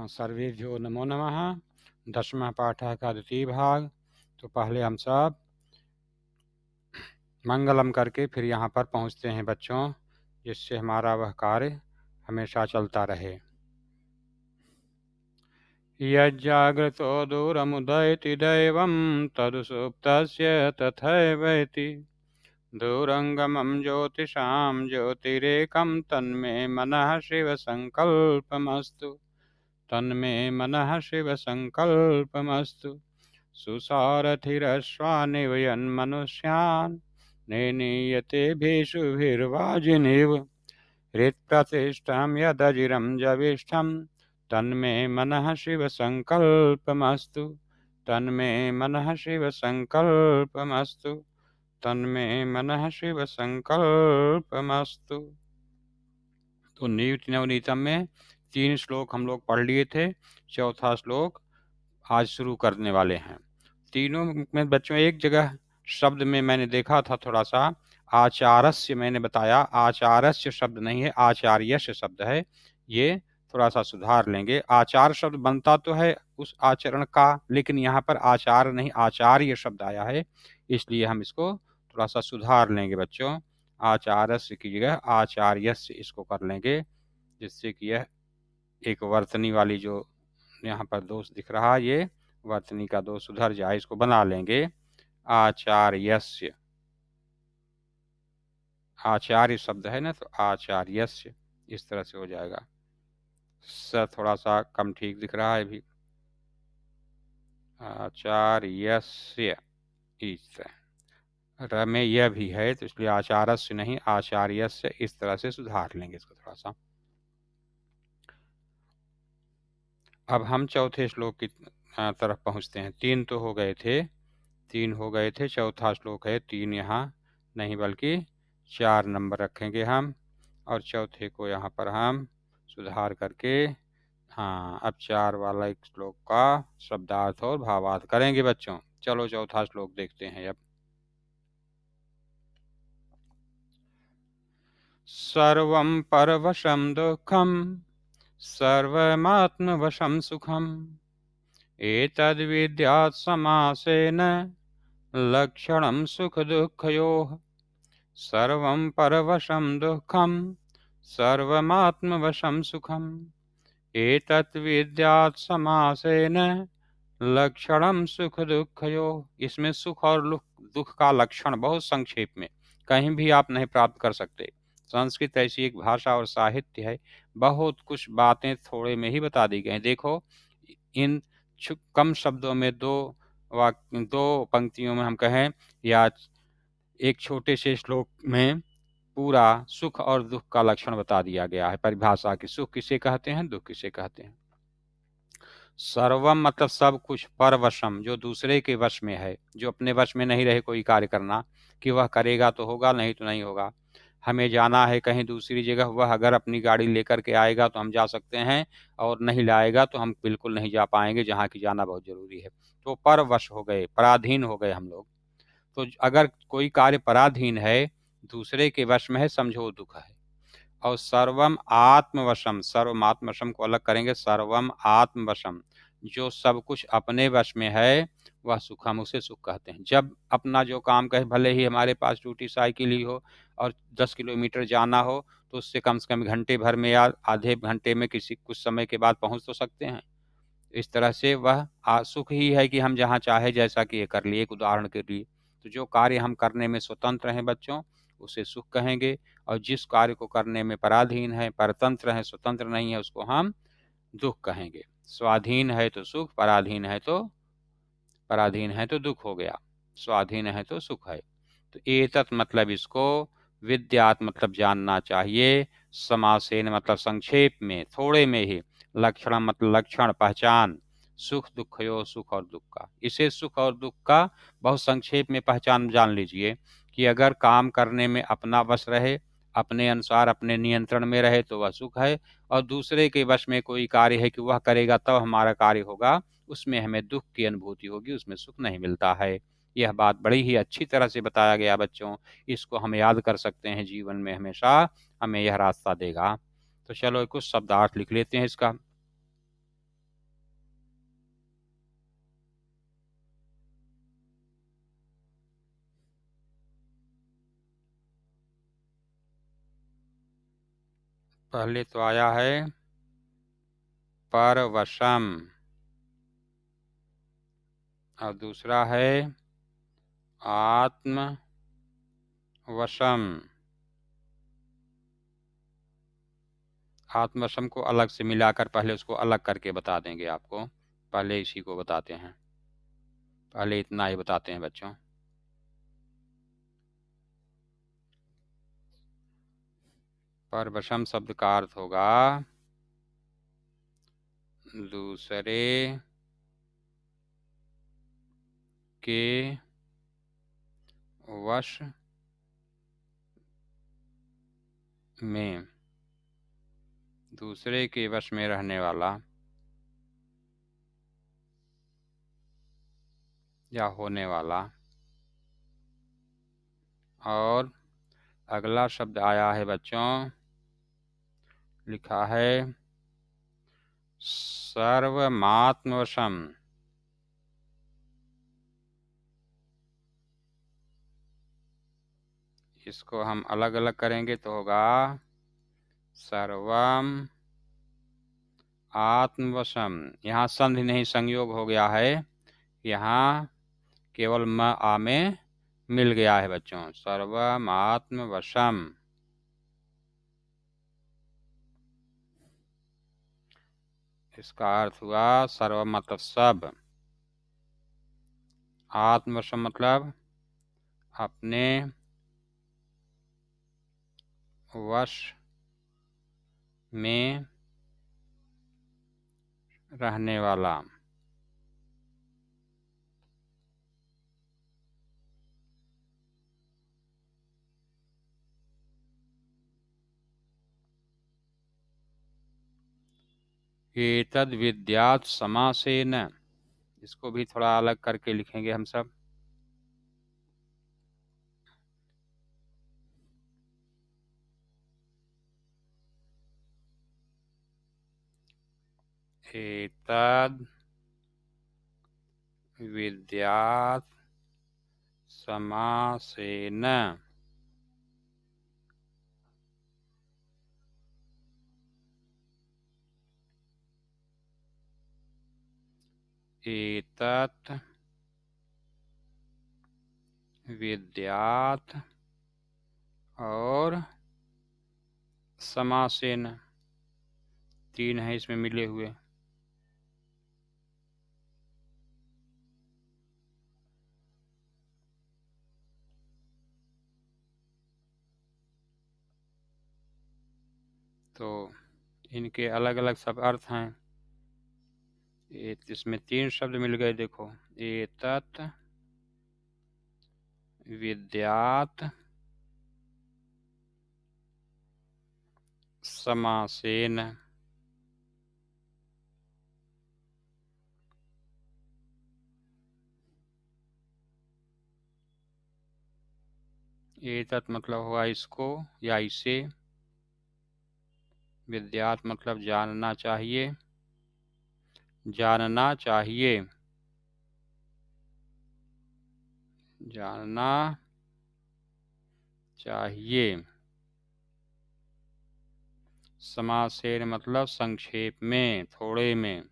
सर्वेभ्यो नमो नमः। 10वां पाठः का द्वितीय भाग। तो पहले हम सब मंगलम करके फिर यहाँ पर पहुँचते हैं बच्चों, जिससे हमारा वह कार्य हमेशा चलता रहे। यज्जाग्रतो दूरमुदयति दैवं तदुसुप्तस्य तथैवेति दूरंगमं ज्योतिषां ज्योतिरेकं तन्मे मनः शिवसङ्कल्पमस्तु। तन्मे मनः शिवसङ्कल्पमस्तु। सुसारथिरश्वानिवयन्मनुष्यान् निनीयते भीषुभिर्वाजिनीव हृत्प्रतिष्ठं यदजिरं जविष्ठं तन्मे मनः शिवसङ्कल्पमस्तु। तन्मे मनः शिवसङ्कल्पमस्तु। तन्मे मनः शिवसङ्कल्पमस्तु। तो नवनीतम में 3 श्लोक हम लोग पढ़ लिए थे। चौथा श्लोक आज शुरू करने वाले हैं। तीनों में बच्चों एक जगह शब्द में मैंने देखा था थोड़ा सा आचारस्य, मैंने बताया आचारस्य शब्द नहीं है, आचार्यस्य शब्द है। ये थोड़ा सा सुधार लेंगे। आचार शब्द बनता तो है उस आचरण का, लेकिन यहाँ पर आचार नहीं आचार्य शब्द आया है, इसलिए हम इसको थोड़ा सा सुधार लेंगे बच्चों। आचारस्य की जगह आचार्यस्य इसको कर लेंगे, जिससे कि यह एक वर्तनी वाली जो यहाँ पर दोष दिख रहा है, ये वर्तनी का दोष सुधर जाए, इसको बना लेंगे आचार्यस्य। आचार्य शब्द है ना, तो आचार्यस्य इस तरह से हो जाएगा। स थोड़ा सा कम ठीक दिख रहा है अभी। आचार्यस्य इस तरह, र में यह भी है तो इसलिए आचार्यस्य नहीं आचार्यस्य इस तरह से सुधार लेंगे इसको थोड़ा सा। अब हम चौथे श्लोक की तरफ पहुंचते हैं। 3 तो हो गए थे, 3 हो गए थे। चौथा श्लोक है, 3 यहाँ नहीं बल्कि 4 नंबर रखेंगे हम, और चौथे को यहाँ पर हम सुधार करके हाँ अब 4 वाला एक श्लोक का शब्दार्थ और भावार्थ करेंगे बच्चों। चलो चौथा श्लोक देखते हैं अब। सर्वं परवशं दुःखं सर्वमात्मवशं सुखम् एतद्विद्यात् समासेन लक्षणं सुखदुःखयोः। सर्वं परवशं दुःखं सर्वमात्मवशं सुखम् एतत् विद्यात् समासेन लक्षणं सुख दुःखयोः। इसमें सुख और दुख का लक्षण बहुत संक्षेप में, कहीं भी आप नहीं प्राप्त कर सकते। संस्कृत ऐसी एक भाषा और साहित्य है, बहुत कुछ बातें थोड़े में ही बता दी गई। देखो इन कम शब्दों में दो पंक्तियों में हम कहें या एक छोटे से श्लोक में पूरा सुख और दुख का लक्षण बता दिया गया है, परिभाषा की। सुख किसे कहते हैं, दुख किसे कहते हैं। सर्वम मतलब सब कुछ, परवशम जो दूसरे के वश में है, जो अपने वश में नहीं रहे कोई कार्य करना, कि वह करेगा तो होगा नहीं तो नहीं होगा। हमें जाना है कहीं दूसरी जगह, वह अगर अपनी गाड़ी लेकर के आएगा तो हम जा सकते हैं, और नहीं लाएगा तो हम बिल्कुल नहीं जा पाएंगे, जहाँ की जाना बहुत जरूरी है। तो परवश हो गए, पराधीन हो गए हम लोग। तो अगर कोई कार्य पराधीन है, दूसरे के वश में है, समझो दुख है। और सर्वम आत्मवशम, सर्वम आत्मवशम को अलग करेंगे। सर्वम आत्मवशम जो सब कुछ अपने वश में है वह सुख, हम उसे सुख कहते हैं। जब अपना जो काम कहे, भले ही हमारे पास टूटी साइकिल ही हो और 10 किलोमीटर जाना हो, तो उससे कम से कम घंटे भर में या आधे घंटे में किसी कुछ समय के बाद पहुंच तो सकते हैं। इस तरह से वह सुख ही है कि हम जहाँ चाहे जैसा कि ये कर लिए। एक उदाहरण के लिए, तो जो कार्य हम करने में स्वतंत्र हैं बच्चों, उसे सुख कहेंगे। और जिस कार्य को करने में पराधीन है, परतंत्र है, स्वतंत्र नहीं है, उसको हम दुख कहेंगे। स्वाधीन है तो सुख, पराधीन है तो दुख हो गया। स्वाधीन है तो सुख है। तो एतत् मतलब इसको, विद्यात् मतलब जानना चाहिए, समासेन मतलब संक्षेप में, थोड़े में ही, लक्षण मतलब लक्षण, पहचान, सुख दुःखयो सुख और दुख का। इसे सुख और दुख का बहुत संक्षेप में पहचान जान लीजिए कि अगर काम करने में अपना वश रहे, अपने अनुसार अपने नियंत्रण में रहे तो वह सुख है, और दूसरे के वश में कोई कार्य है कि वह करेगा तब हमारा कार्य होगा, उसमें हमें दुख की अनुभूति होगी, उसमें सुख नहीं मिलता है। यह बात बड़ी ही अच्छी तरह से बताया गया बच्चों। इसको हम याद कर सकते हैं, जीवन में हमेशा हमें यह रास्ता देगा। तो चलो कुछ शब्दार्थ लिख लेते हैं इसका। पहले तो आया है परवशम और दूसरा है आत्मवशम। आत्मवशम को अलग से मिलाकर पहले उसको अलग करके बता देंगे आपको। पहले इसी को बताते हैं, पहले इतना ही बताते हैं बच्चों। परवशम शब्द का अर्थ होगा दूसरे के वश में, दूसरे के वश में रहने वाला या होने वाला। और अगला शब्द आया है बच्चों, लिखा है सर्वमात्मवशम। इसको हम अलग अलग करेंगे तो होगा सर्वम आत्मवशम। यहाँ संधि नहीं संयोग हो गया है, यहाँ केवल म आ में मिल गया है बच्चों। सर्वम आत्मवशम, इसका अर्थ हुआ सर्व मतलब सब, आत्मवशम मतलब अपने वश में रहने वाला। एतद् विद्यात् समासेन, इसको भी थोड़ा अलग करके लिखेंगे हम सब। एतद् विद्यात् समासेन एतत् विद्यात् और समासेन, तीन है इसमें मिले हुए। तो इनके अलग अलग सब अर्थ हैं। इसमें तीन शब्द मिल गए, देखो एतत् विद्यात् समासेन। एतत् मतलब हुआ इसको या इसे, विद्यात् मतलब जानना चाहिए, जानना चाहिए, जानना चाहिए। समासेन मतलब संक्षेप में, थोड़े में।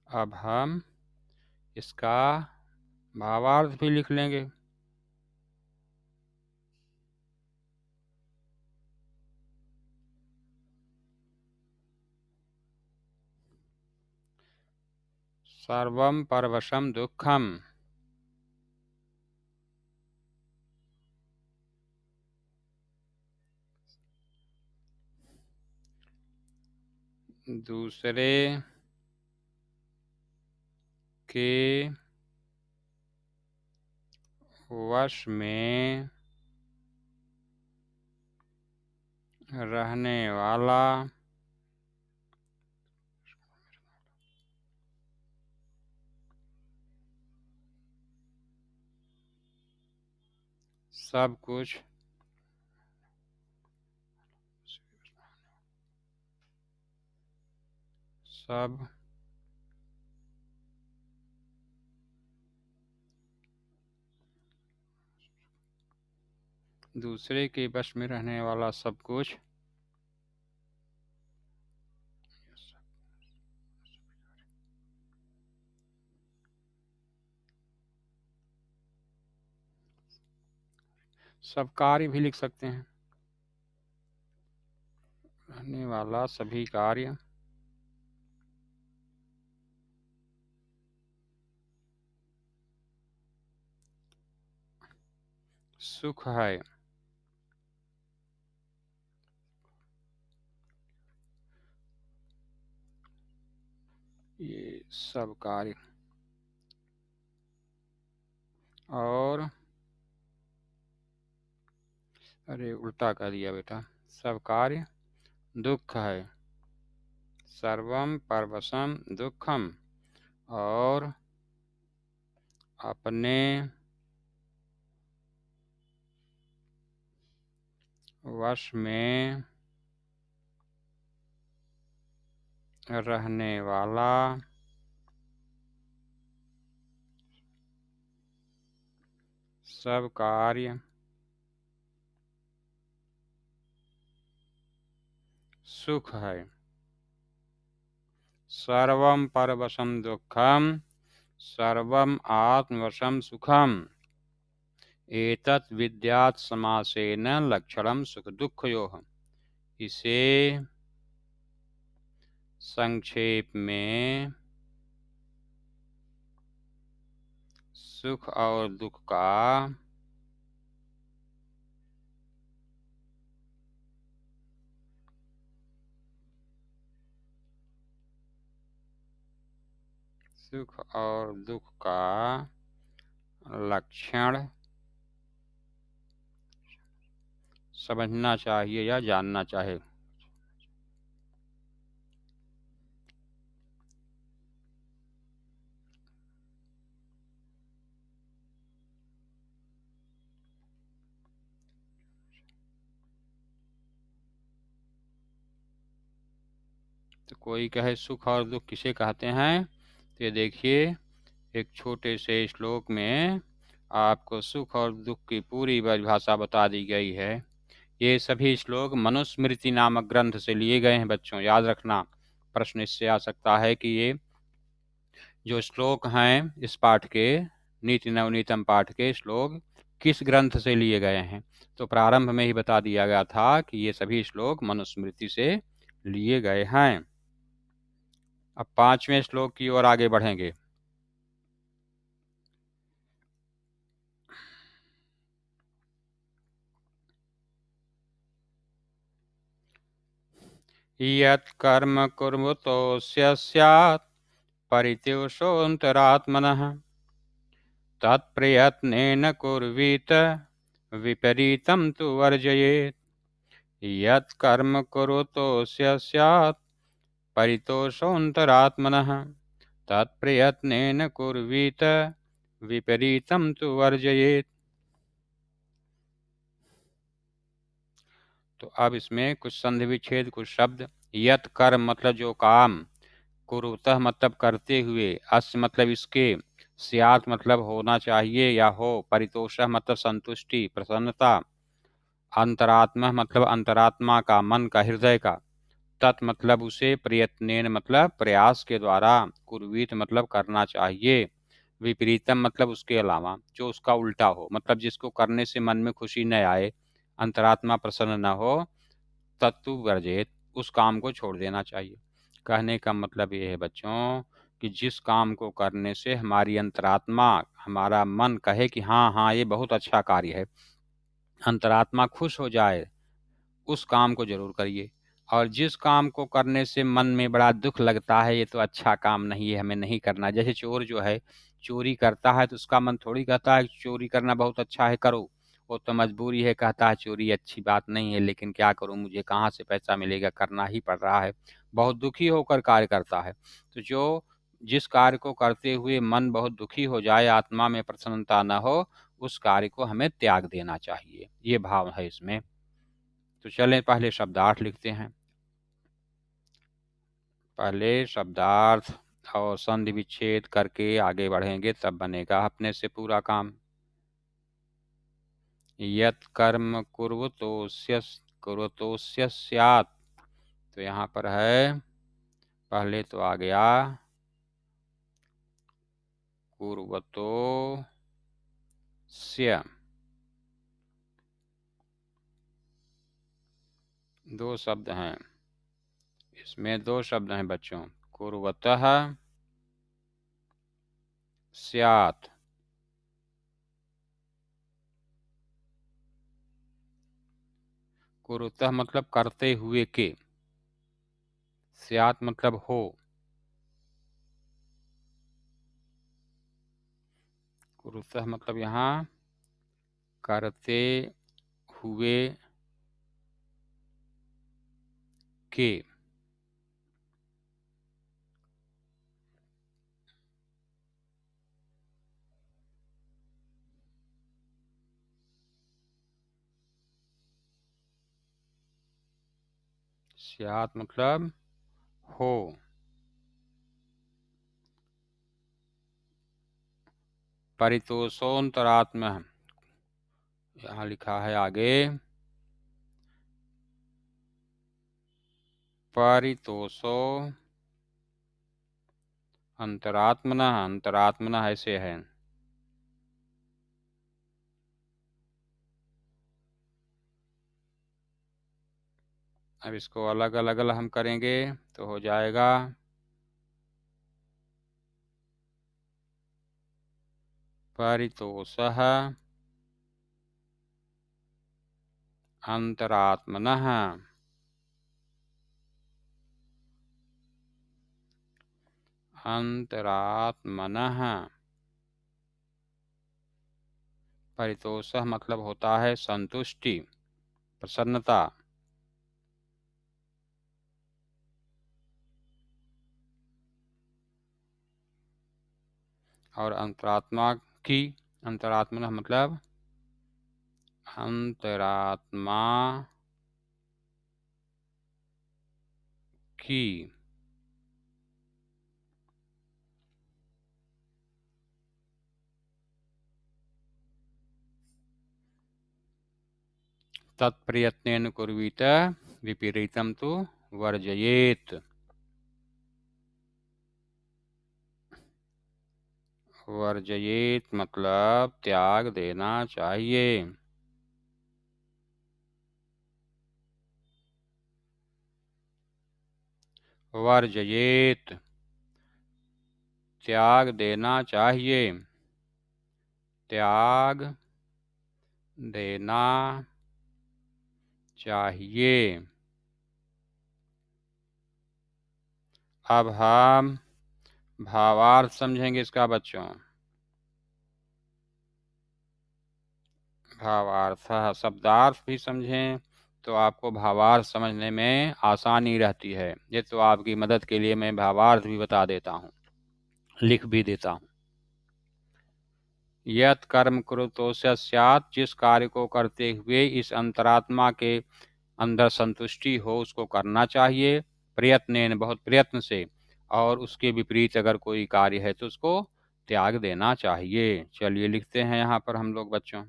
अब हम इसका भावार्थ भी लिख लेंगे। सर्वम परवशम दुखम, दूसरे के वश में रहने वाला सब कुछ सब दूसरे के वश में रहने वाला सब कुछ सब कार्य भी लिख सकते हैं। रहने वाला सभी कार्य सुख है। ये सब कार्य और अरे उल्टा कर दिया बेटा, सब कार्य दुख है। सर्वम परवशम दुखम, और अपने वश में रहने वाला सब कार्य सुख है। सर्वम परवशम दुखम सर्वम आत्मवशम सुखम एतत् विद्यात् समासेन लक्षणम सुख दुःखयोः। इसे संक्षेप में सुख और दुख का सुख और दुख का लक्षण समझना चाहिए या जानना चाहिए। तो कोई कहे सुख और दुख किसे कहते हैं, तो ये देखिए एक छोटे से श्लोक में आपको सुख और दुख की पूरी परिभाषा बता दी गई है। ये सभी श्लोक मनुस्मृति नामक ग्रंथ से लिए गए हैं। बच्चों याद रखना, प्रश्न इससे आ सकता है कि ये जो श्लोक हैं इस पाठ के, नीति नवनीतम पाठ के श्लोक किस ग्रंथ से लिए गए हैं। तो प्रारंभ में ही बता दिया गया था कि ये सभी श्लोक मनुस्मृति से लिए गए हैं। अब 5वें श्लोक की ओर आगे बढ़ेंगे। यत् कर्म कुर्वतोऽस्य स्यात् परितोषोऽन्तरात्मनः तत्प्रयत्नेन कुर्वीत विपरीतं तु वर्जयेत्। यत् कर्म कुर्वतोऽस्य स्यात् परितोषोऽन्तरात्मनः तत्प्रयत्नेन कुर्वीत विपरीतं तु वर्जयेत्। तो अब इसमें कुछ संधि विच्छेद, कुछ शब्द। यत् कर्म मतलब जो काम, कुरुतः मतलब करते हुए, अस्य मतलब इसके, स्यात् मतलब होना चाहिए या हो, परितोषः मतलब संतुष्टि प्रसन्नता, अंतरात्मा मतलब अंतरात्मा का, मन का, हृदय का, तत् मतलब उसे, प्रयत्नेन मतलब प्रयास के द्वारा, कुर्वीत मतलब करना चाहिए, विपरीतम मतलब उसके अलावा, जो उसका उल्टा हो, मतलब जिसको करने से मन में खुशी न आए, अंतरात्मा प्रसन्न न हो, तत्तु वर्जेत उस काम को छोड़ देना चाहिए। कहने का मतलब ये है बच्चों कि जिस काम को करने से हमारी अंतरात्मा, हमारा मन कहे कि हाँ हाँ ये बहुत अच्छा कार्य है, अंतरात्मा खुश हो जाए, उस काम को जरूर करिए। और जिस काम को करने से मन में बड़ा दुख लगता है, ये तो अच्छा काम नहीं है, हमें नहीं करना, जैसे चोर जो है चोरी करता है तो उसका मन थोड़ी कहता है चोरी करना बहुत अच्छा है करो, वो तो मजबूरी है, कहता है चोरी अच्छी बात नहीं है लेकिन क्या करूं, मुझे कहाँ से पैसा मिलेगा, करना ही पड़ रहा है, बहुत दुखी होकर कार्य करता है। तो जो जिस कार्य को करते हुए मन बहुत दुखी हो जाए, आत्मा में प्रसन्नता न हो, उस कार्य को हमें त्याग देना चाहिए, ये भाव है इसमें। तो चलें पहले शब्दार्थ लिखते हैं। पहले शब्दार्थ और संधि विच्छेद करके आगे बढ़ेंगे, तब बनेगा अपने से पूरा काम। यत् कर्म कुर्वतोस्य स्यात्, तो यहाँ पर है, पहले तो आ गया कुर्वतो स्य, दो शब्द हैं इसमें, दो शब्द हैं बच्चों, कुर्वतः स्यात्। कुरुतः मतलब करते हुए के, स्यात् मतलब हो। कुरुतः मतलब यहाँ करते हुए के। स्यात् मतलब हो। परितोषोऽन्तरात्मा, यहाँ लिखा है आगे, परितोषो अंतरात्मना, अंतरात्मना ऐसे है। अब इसको अलग अलग हम करेंगे तो हो जाएगा परितोषः अंतरात्मनः, अंतरात्मनः। परितोषः मतलब होता है संतुष्टि, प्रसन्नता। और अंतरात्मा की, अंतरात्मनः मतलब अंतरात्मा की। तत्प्रयत्नेन कुर्वीत विपरीतम तो वर्जयेत। वर्जयेत मतलब त्याग देना चाहिए। वर्जयेत त्याग देना चाहिए, त्याग देना चाहिए। अब हम भावार्थ समझेंगे इसका बच्चों। भावार्थ, शब्दार्थ भी समझें तो आपको भावार्थ समझने में आसानी रहती है। ये तो आपकी मदद के लिए मैं भावार्थ भी बता देता हूँ, लिख भी देता हूँ। यत् कर्म कुरुतोस्य स्यात्, जिस कार्य को करते हुए इस अंतरात्मा के अंदर संतुष्टि हो उसको करना चाहिए, प्रयत्न बहुत प्रयत्न से, और उसके विपरीत अगर कोई कार्य है तो उसको त्याग देना चाहिए। चलिए लिखते हैं यहाँ पर हम लोग बच्चों।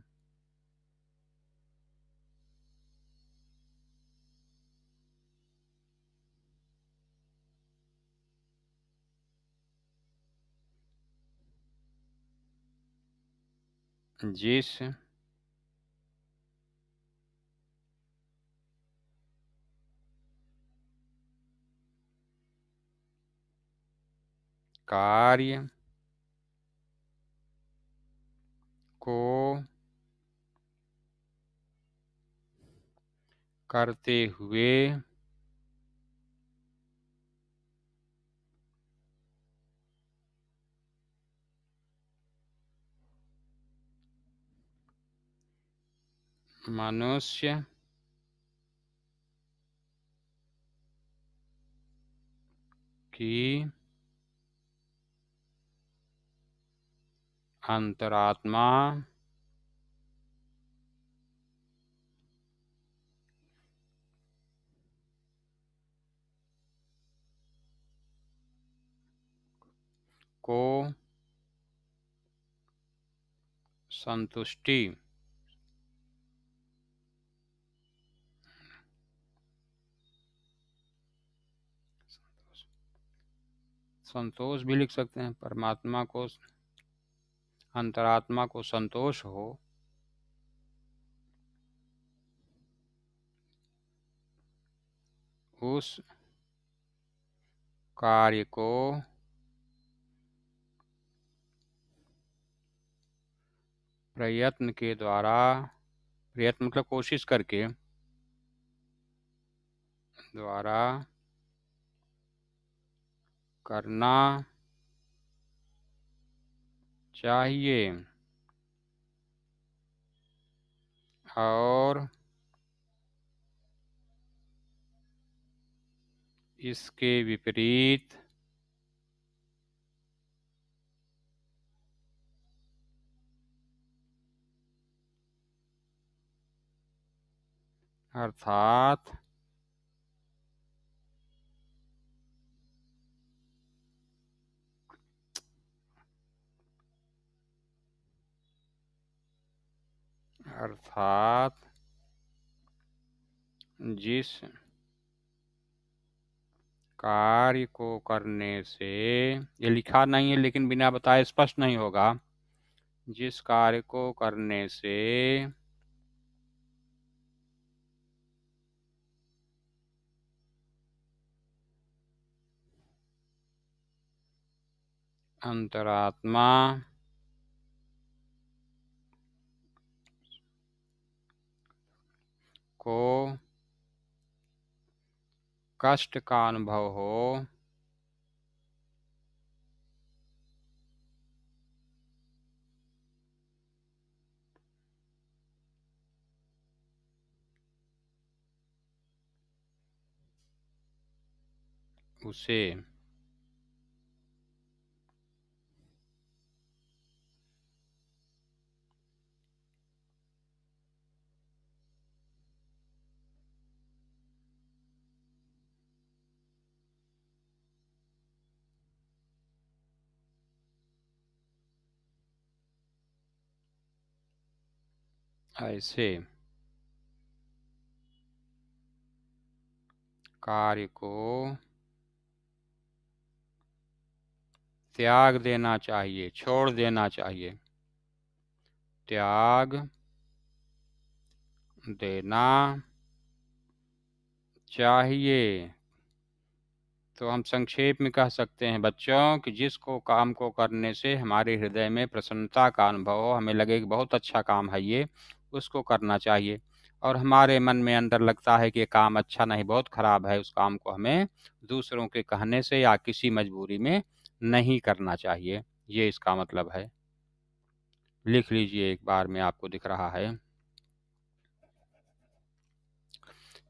जिस कार्य को करते हुए मनुष्य की अंतरात्मा को संतुष्टि संतोष भी लिख सकते हैं। परमात्मा को, अंतरात्मा को संतोष हो उस कार्य को प्रयत्न के द्वारा, प्रयत्न मतलब कोशिश करके, द्वारा करना चाहिए और इसके विपरीत अर्थात जिस कार्य को करने से, ये लिखा नहीं है लेकिन बिना बताए स्पष्ट नहीं होगा, जिस कार्य को करने से अंतरात्मा को कष्ट का अनुभव हो, उसे ऐसे कार्य को त्याग देना चाहिए, छोड़ देना चाहिए। त्याग देना चाहिए। तो हम संक्षेप में कह सकते हैं बच्चों कि जिसको काम को करने से हमारे हृदय में प्रसन्नता का अनुभव हो, हमें लगे कि बहुत अच्छा काम है ये, उसको करना चाहिए। और हमारे मन में अंदर लगता है कि ये काम अच्छा नहीं, बहुत खराब है, उस काम को हमें दूसरों के कहने से या किसी मजबूरी में नहीं करना चाहिए। ये इसका मतलब है। लिख लीजिए, एक बार में आपको दिख रहा है।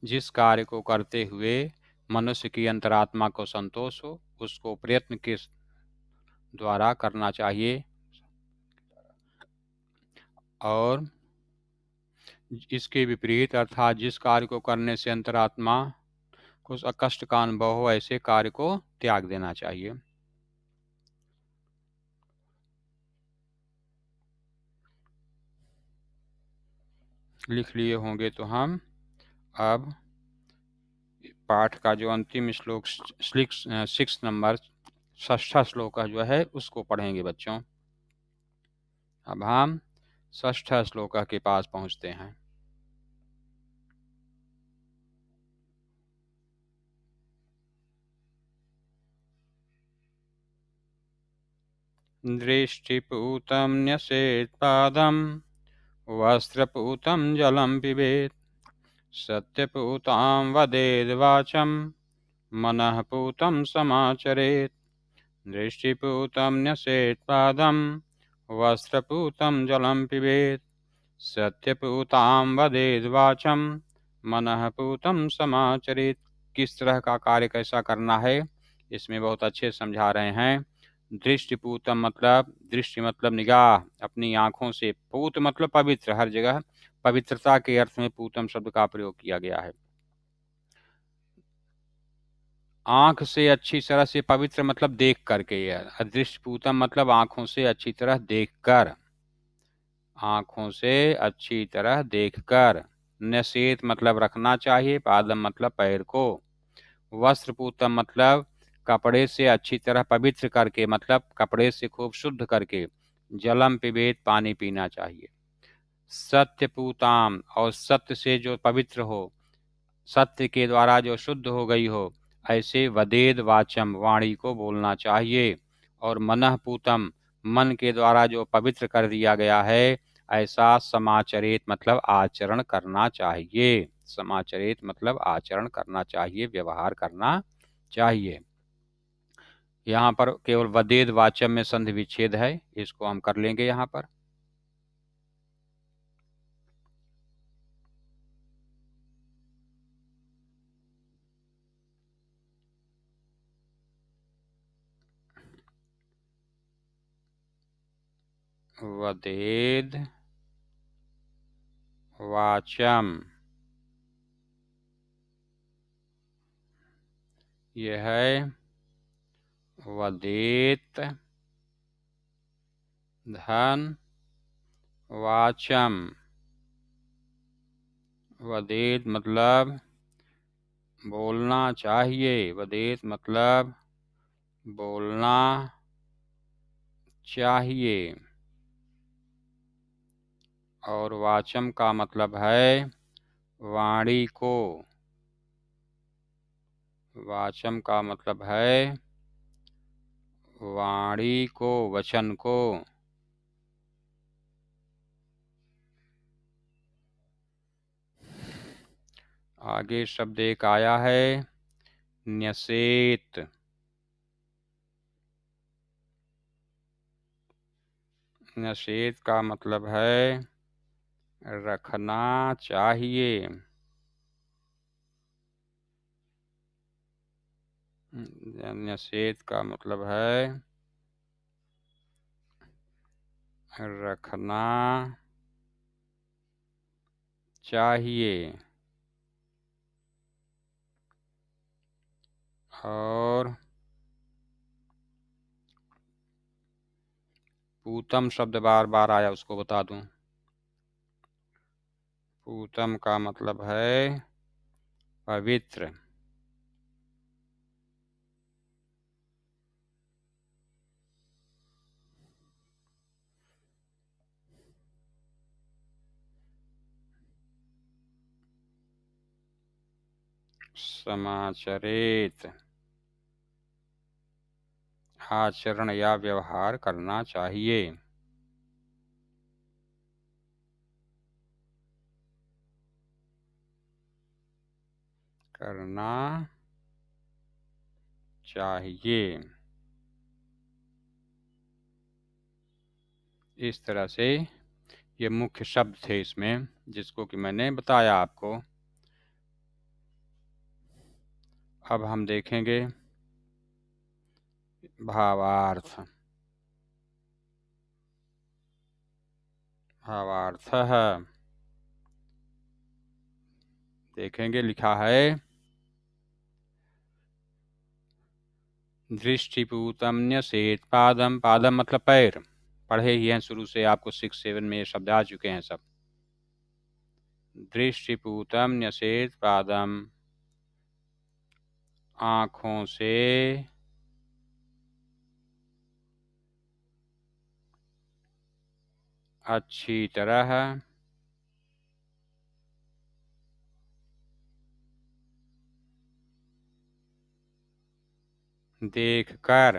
जिस कार्य को करते हुए मनुष्य की अंतरात्मा को संतोष हो, उसको प्रयत्न के द्वारा करना चाहिए और इसके विपरीत अर्थात जिस कार्य को करने से अंतरात्मा को कष्ट का अनुभव हो, ऐसे कार्य को त्याग देना चाहिए। लिख लिए होंगे तो हम अब पाठ का जो अंतिम श्लोक 6 नंबर 6वां श्लोक का जो है उसको पढ़ेंगे बच्चों। अब हम 6वां श्लोक के पास पहुंचते हैं। दृष्टिपूतं न्यसेत् पादं वस्त्रपूतं जलं पिबेत् सत्यपूतां वदेद् वाचं मनः पूतं समाचरेत्। दृष्टिपूतं न्यसेत् पादं वस्त्रपूतं जलं पिबेत् सत्यपूतां वदेद् वाचं मनः पूतं समाचरेत्। किस तरह का कार्य कैसा करना है इसमें बहुत अच्छे समझा रहे हैं। दृष्टिपूतम मतलब, दृष्टि मतलब निगाह, अपनी आंखों से। पूत मतलब पवित्र, हर जगह पवित्रता के अर्थ में पूतम शब्द का प्रयोग किया गया है। आंख से अच्छी तरह से पवित्र मतलब देख करके, अदृष्ट पूतम मतलब आंखों से अच्छी तरह देखकर, आंखों से अच्छी तरह देखकर। नसेत मतलब रखना चाहिए, पादम मतलब पैर को। वस्त्र पूतम मतलब कपड़े से अच्छी तरह पवित्र करके, मतलब कपड़े से खूब शुद्ध करके। जलम पिबेत पानी पीना चाहिए। सत्य पूताम और सत्य से जो पवित्र हो, सत्य के द्वारा जो शुद्ध हो गई हो, ऐसे वदेद वाचम वाणी को बोलना चाहिए। और मनः पूतम मन के द्वारा जो पवित्र कर दिया गया है, ऐसा समाचरित मतलब आचरण करना चाहिए। समाचरित मतलब आचरण करना चाहिए, व्यवहार करना चाहिए। यहाँ पर केवल वदेद वाचम में संधि विच्छेद है, इसको हम कर लेंगे यहाँ पर। वदेद वाचम, यह है वदेत धन वाचम। वदेत मतलब बोलना चाहिए, वदेत मतलब बोलना चाहिए। और वाचम का मतलब है वाणी को। वाचम का मतलब है वाणी को, वचन को। आगे शब्द एक आया है न्यसेत। न्यसेत का मतलब है रखना चाहिए। न्यसेत का मतलब है रखना चाहिए। और पूतम शब्द बार बार आया, उसको बता दूं। पूतम का मतलब है पवित्र। समाचरित आचरण या व्यवहार करना चाहिए। करना चाहिए। इस तरह से ये मुख्य शब्द थे इसमें, जिसको कि मैंने बताया आपको। अब हम देखेंगे भावार्थ। भावार्थ है, देखेंगे। लिखा है दृष्टिपूतम न्यसेत पादम। पादम मतलब पैर, पढ़े ही हैं शुरू से, आपको 6-7 में ये शब्द आ चुके हैं सब। दृष्टिपूतम न्यसेत पादम, आँखों से अच्छी तरह देखकर।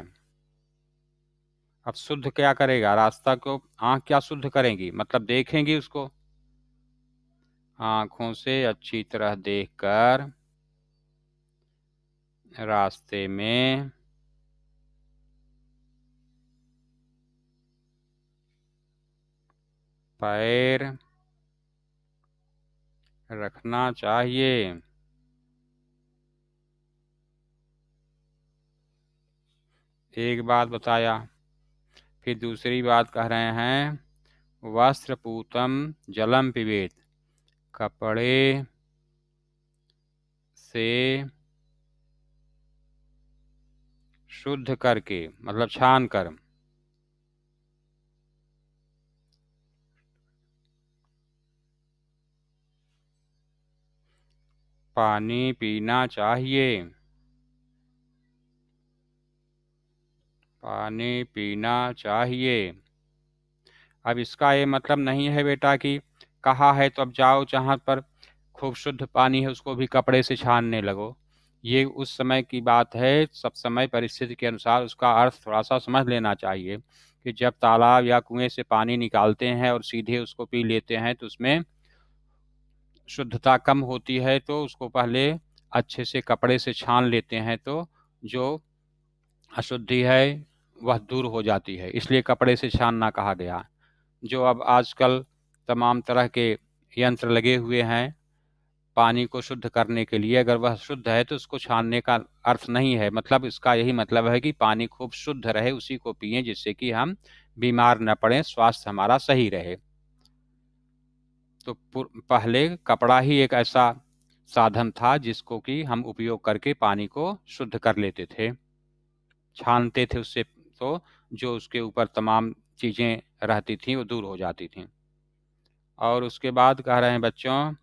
अब शुद्ध क्या करेगा, रास्ता को आँख क्या शुद्ध करेंगी, मतलब देखेंगी उसको। आँखों से अच्छी तरह देखकर रास्ते में पैर रखना चाहिए। एक बात बताया, फिर दूसरी बात कह रहे हैं वस्त्र पूतम जलम पिबेत। कपड़े से शुद्ध करके मतलब छान कर पानी पीना चाहिए। पानी पीना चाहिए। अब इसका ये मतलब नहीं है बेटा कि कहा है तो अब जाओ जहाँ पर खूब शुद्ध पानी है उसको भी कपड़े से छानने लगो। ये उस समय की बात है, सब समय परिस्थिति के अनुसार उसका अर्थ थोड़ा सा समझ लेना चाहिए कि जब तालाब या कुएं से पानी निकालते हैं और सीधे उसको पी लेते हैं तो उसमें शुद्धता कम होती है, तो उसको पहले अच्छे से कपड़े से छान लेते हैं तो जो अशुद्धि है वह दूर हो जाती है, इसलिए कपड़े से छानना कहा गया। जो अब आजकल तमाम तरह के यंत्र लगे हुए हैं पानी को शुद्ध करने के लिए, अगर वह शुद्ध है तो उसको छानने का अर्थ नहीं है, मतलब इसका यही मतलब है कि पानी खूब शुद्ध रहे उसी को पिएं जिससे कि हम बीमार न पड़ें, स्वास्थ्य हमारा सही रहे। तो पहले कपड़ा ही एक ऐसा साधन था जिसको कि हम उपयोग करके पानी को शुद्ध कर लेते थे, छानते थे उससे, तो जो उसके ऊपर तमाम चीजें रहती थी वो दूर हो जाती थी। और उसके बाद कह रहे हैं बच्चों,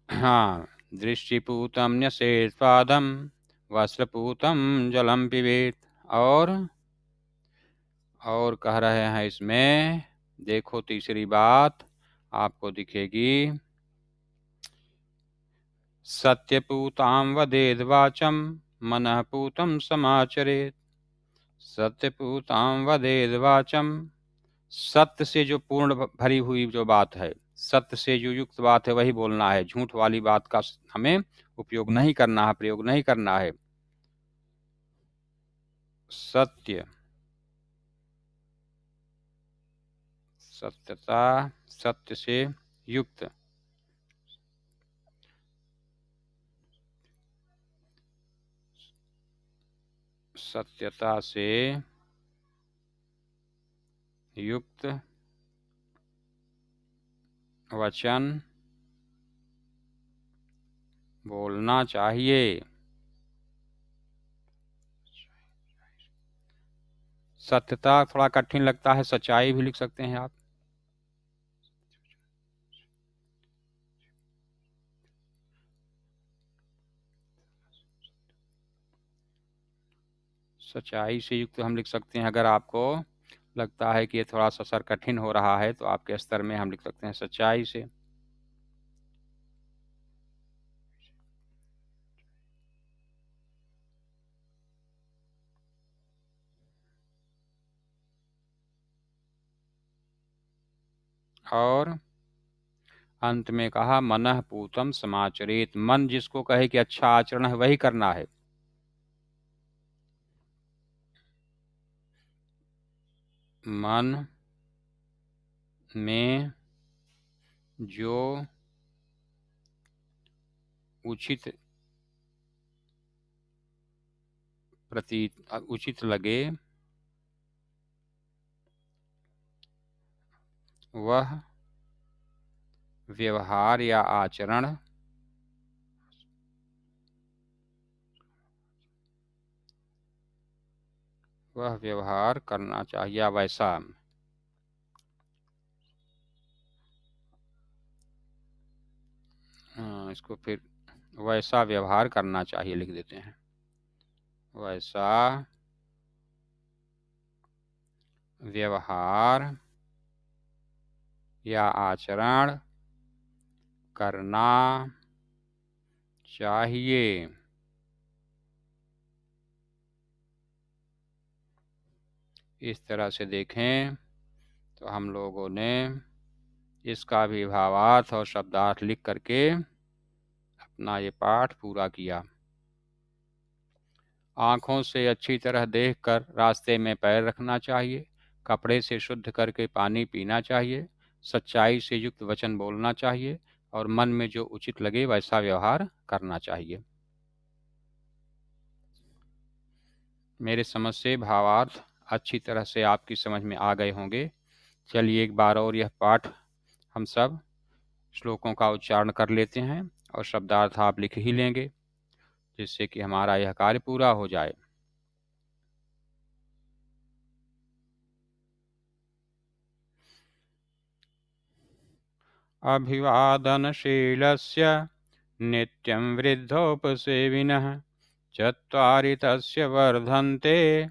हाँ, दृष्टिपूतं न्यसेत् पादं वस्त्रपूतं जलम पिबेत। और कह रहे हैं इसमें, देखो तीसरी बात आपको दिखेगी, सत्यपूतां वदेद् वाचं मनः पूतं समाचरेत्। सत्यपूतां वदेद् वाचं, सत्य से जो पूर्ण भरी हुई जो बात है, सत्य से जो युक्त बात है वही बोलना है, झूठ वाली बात का हमें उपयोग नहीं करना है, प्रयोग नहीं करना है। सत्य, सत्यता, सत्य से युक्त, सत्यता से युक्त वचन बोलना चाहिए। सत्यता थोड़ा कठिन लगता है, सच्चाई भी लिख सकते हैं आप। सच्चाई से युक्त हम लिख सकते हैं, अगर आपको लगता है कि ये थोड़ा सा सर कठिन हो रहा है तो आपके स्तर में हम लिख सकते हैं सच्चाई से। और अंत में कहा मनः पूतम समाचरेत, मन जिसको कहे कि अच्छा आचरण है वही करना है। मन में जो उचित उचित लगे वह व्यवहार या आचरण करना चाहिए, या वैसा, इसको फिर वैसा व्यवहार करना चाहिए लिख देते हैं, वैसा व्यवहार या आचरण करना चाहिए। इस तरह से देखें तो हम लोगों ने इसका भी भावार्थ और शब्दार्थ लिख करके अपना ये पाठ पूरा किया। आँखों से अच्छी तरह देखकर रास्ते में पैर रखना चाहिए, कपड़े से शुद्ध करके पानी पीना चाहिए, सच्चाई से युक्त वचन बोलना चाहिए और मन में जो उचित लगे वैसा व्यवहार करना चाहिए। मेरे समझ से भावार्थ अच्छी तरह से आपकी समझ में आ गए होंगे। चलिए एक बार और यह पाठ हम सब श्लोकों का उच्चारण कर लेते हैं और शब्दार्थ आप लिख ही लेंगे। जिससे कि हमारा यह कार्य पूरा हो जाए। अभिवादनशीलस्य नित्यं वृद्धोपसेविनः चत्वारि तस्य वर्धन्ते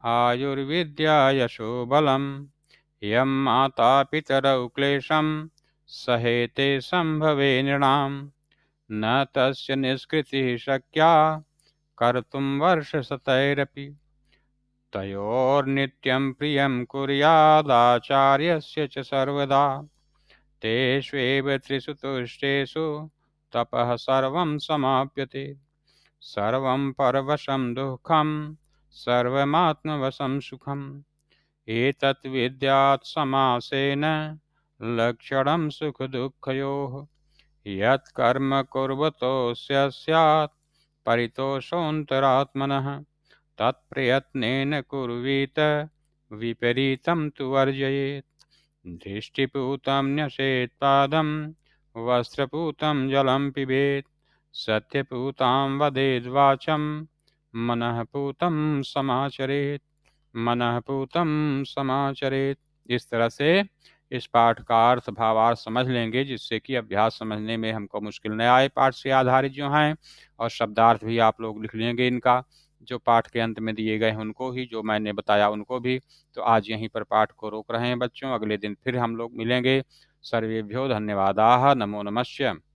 आयुर्विद्या यशो बलम्। यं माता पितरौ क्लेशं सहेते संभवे नृणां न तस्य निष्कृतिः शक्या कर्तुं वर्षशतैरपि। तयोर्नित्यं प्रियं कुर्यादाचार्यस्य च सर्वदा तेष्वेव त्रिषु तुष्टेषु तपः सर्वं समाप्यते। सर्वं परवशं दुःखं सर्वमात्मवशं सुखम् एतत् विद्यात् समासेन लक्षणं सुखदुःखयोः। यत् कर्म कुर्वतोऽस्य स्यात् परितोषोऽन्तरात्मनः तत्प्रयत्नेन कुर्वीत विपरीतं तु वर्जयेत्। दृष्टिपूतं न्यसेत् पादं वस्त्रपूतं जलं पिबेत् सत्यपूतां वदेद् वाचं मनःपूतं समाचरेत् मनःपूतं समाचरेत्। इस तरह से इस पाठ का अर्थ भावार्थ समझ लेंगे, जिससे कि अभ्यास समझने में हमको मुश्किल न आए। पाठ से आधारित जो हैं और शब्दार्थ भी आप लोग लिख लेंगे इनका, जो पाठ के अंत में दिए गए हैं उनको ही, जो मैंने बताया उनको भी। तो आज यहीं पर पाठ को रोक रहे हैं बच्चों, अगले दिन फिर हम लोग मिलेंगे। सर्वेभ्यो धन्यवादाः, नमो नमस्ते।